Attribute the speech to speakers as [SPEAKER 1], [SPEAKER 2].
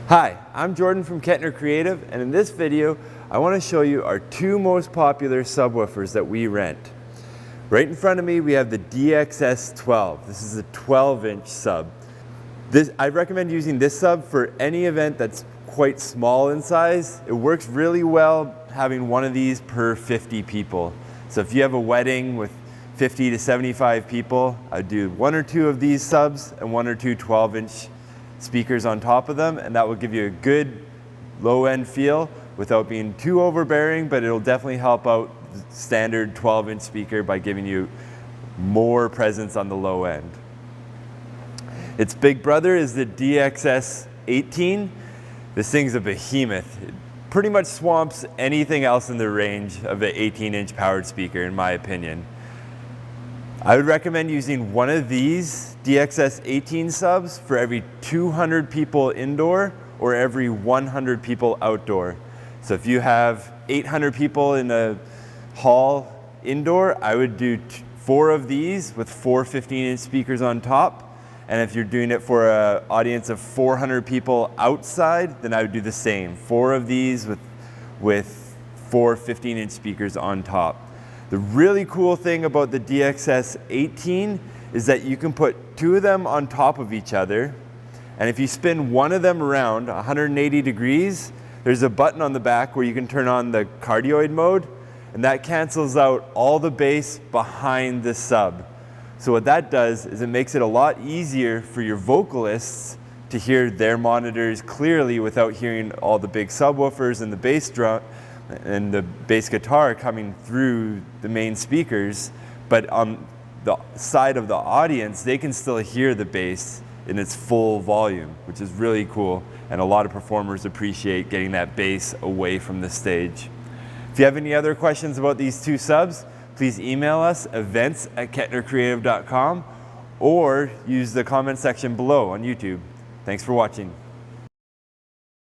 [SPEAKER 1] Hi, I'm Jordan from Kettner Creative, and in this video I want to show you our two most popular subwoofers that we rent. Right in front of me we have the DXS12. This is a 12-inch sub. I recommend using this sub for any event that's quite small in size. It works really well having one of these per 50 people. So if you have a wedding with 50 to 75 people, I'd do one or two of these subs and one or two 12-inch speakers on top of them, and that will give you a good low-end feel without being too overbearing, but it'll definitely help out the standard 12-inch speaker by giving you more presence on the low end. Its big brother is the DXS18. This thing's a behemoth. It pretty much swamps anything else in the range of an 18-inch powered speaker, in my opinion. I would recommend using one of these DXS18 subs for every 200 people indoor or every 100 people outdoor. So if you have 800 people in a hall indoor, I would do 4 of these with 4 15-inch speakers on top. And if you're doing it for an audience of 400 people outside, then I would do the same. 4 of these with 4 15-inch speakers on top. The really cool thing about the DXS18 is that you can put 2 of them on top of each other, and if you spin one of them around 180 degrees, there's a button on the back where you can turn on the cardioid mode, and that cancels out all the bass behind the sub. So what that does is it makes it a lot easier for your vocalists to hear their monitors clearly without hearing all the big subwoofers and the bass drum and the bass guitar coming through the main speakers, but on the side of the audience, they can still hear the bass in its full volume, which is really cool, and a lot of performers appreciate getting that bass away from the stage. If you have any other questions about these two subs, please email us events@kettnercreative.com or use the comment section below on YouTube. Thanks for watching.